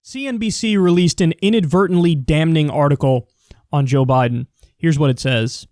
CNBC released an inadvertently damning article on Joe Biden. Here's what it says.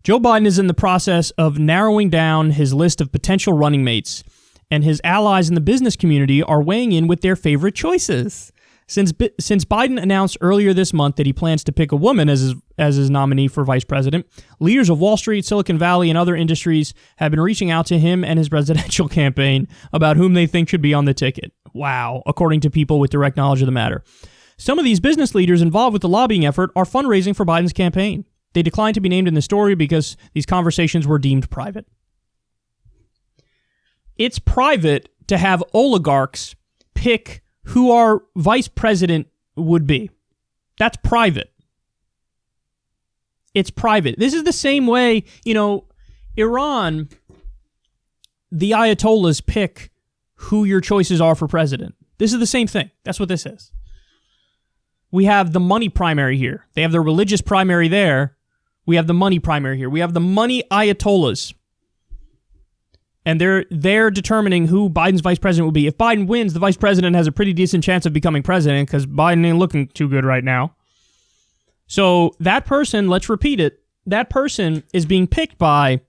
Joe Biden is in the process of narrowing down his list of potential running mates, and his allies in the business community are weighing in with their favorite choices. Since Biden announced earlier this month that he plans to pick a woman as his nominee for vice president, leaders of Wall Street, Silicon Valley, and other industries have been reaching out to him and his presidential campaign about whom they think should be on the ticket. Wow, according to people with direct knowledge of the matter. Some of these business leaders involved with the lobbying effort are fundraising for Biden's campaign. They declined to be named in the story because these conversations were deemed private. It's private to have oligarchs pick who our vice president would be. That's private. It's private. This is the same way, Iran, the Ayatollahs pick who your choices are for president. This is the same thing. That's what this is. We have the money primary here. They have their religious primary there. We have the money primary here. We have the money Ayatollahs. And they're determining who Biden's vice president will be. If Biden wins, the vice president has a pretty decent chance of becoming president because Biden ain't looking too good right now. So that person, let's repeat it, that person is being picked by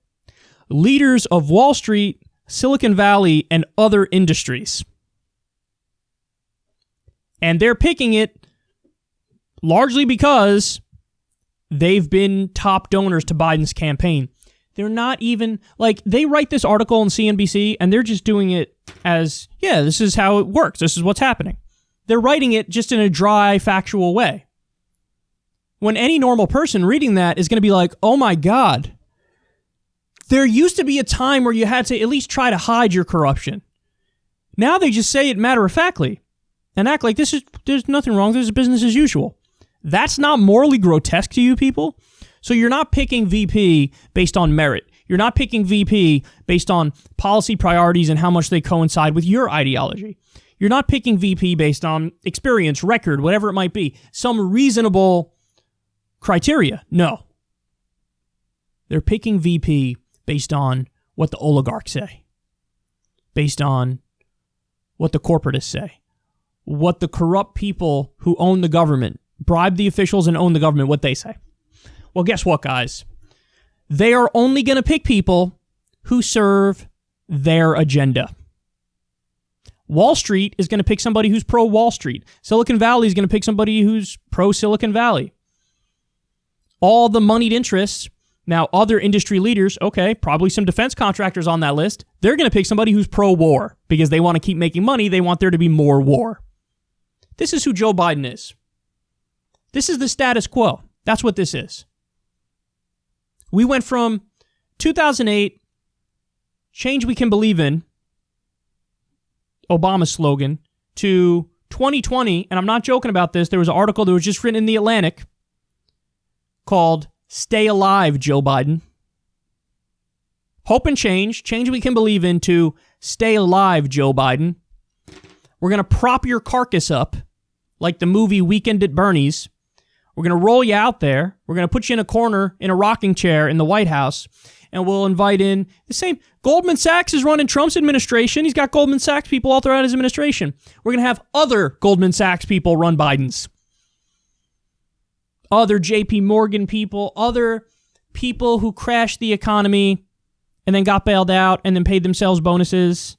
leaders of Wall Street, Silicon Valley, and other industries. And they're picking it largely because they've been top donors to Biden's campaign. They're not even, they write this article on CNBC and they're just doing it as, this is how it works. This is what's happening. They're writing it just in a dry, factual way. When any normal person reading that is going to be like, oh my God, there used to be a time where you had to at least try to hide your corruption. Now they just say it matter-of-factly and act like there's nothing wrong. This is business as usual. That's not morally grotesque to you people. So you're not picking VP based on merit. You're not picking VP based on policy priorities and how much they coincide with your ideology. You're not picking VP based on experience, record, whatever it might be. Some reasonable criteria. No. They're picking VP based on what the oligarchs say. Based on what the corporatists say. What the corrupt people who own the government, bribe the officials and own the government, what they say. Well, guess what, guys? They are only going to pick people who serve their agenda. Wall Street is going to pick somebody who's pro-Wall Street. Silicon Valley is going to pick somebody who's pro-Silicon Valley. All the moneyed interests, now other industry leaders, okay, probably some defense contractors on that list, they're going to pick somebody who's pro-war because they want to keep making money. They want there to be more war. This is who Joe Biden is. This is the status quo. That's what this is. We went from 2008, change we can believe in, Obama's slogan, to 2020, and I'm not joking about this, there was an article that was just written in The Atlantic called Stay Alive, Joe Biden. Hope and change we can believe in, to Stay Alive, Joe Biden. We're going to prop your carcass up like the movie Weekend at Bernie's. We're going to roll you out there. We're going to put you in a corner in a rocking chair in the White House, and we'll invite in the same. Goldman Sachs is running Trump's administration. He's got Goldman Sachs people all throughout his administration. We're going to have other Goldman Sachs people run Biden's. Other JP Morgan people, other people who crashed the economy and then got bailed out and then paid themselves bonuses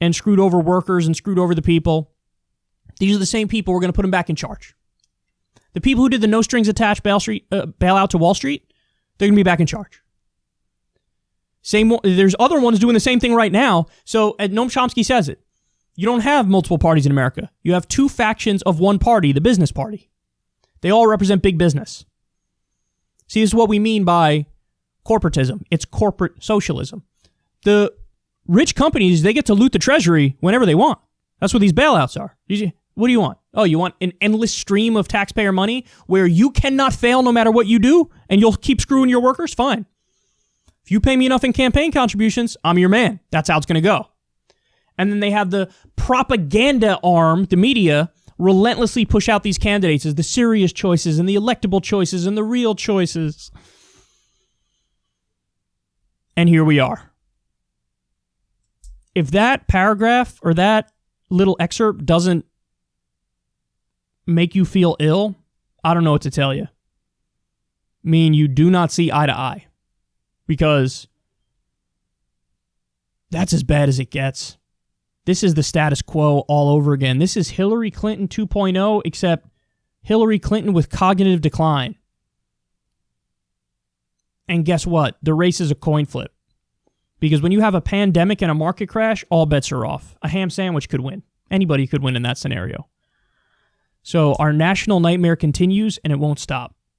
and screwed over workers and screwed over the people. These are the same people. We're going to put them back in charge. The people who did the no strings attached bailout to Wall Street, they're going to be back in charge. There's other ones doing the same thing right now. So Noam Chomsky says it. You don't have multiple parties in America. You have two factions of one party, the business party. They all represent big business. See, this is what we mean by corporatism. It's corporate socialism. The rich companies, they get to loot the treasury whenever they want. That's what these bailouts are. What do you want? Oh, you want an endless stream of taxpayer money where you cannot fail no matter what you do and you'll keep screwing your workers? Fine. If you pay me enough in campaign contributions, I'm your man. That's how it's going to go. And then they have the propaganda arm, the media, relentlessly push out these candidates as the serious choices and the electable choices and the real choices. And here we are. If that paragraph or that little excerpt doesn't make you feel ill, I don't know what to tell you. Me and you do not see eye to eye. Because that's as bad as it gets. This is the status quo all over again. This is Hillary Clinton 2.0, except Hillary Clinton with cognitive decline. And guess what? The race is a coin flip. Because when you have a pandemic and a market crash, all bets are off. A ham sandwich could win. Anybody could win in that scenario. So our national nightmare continues, and it won't stop.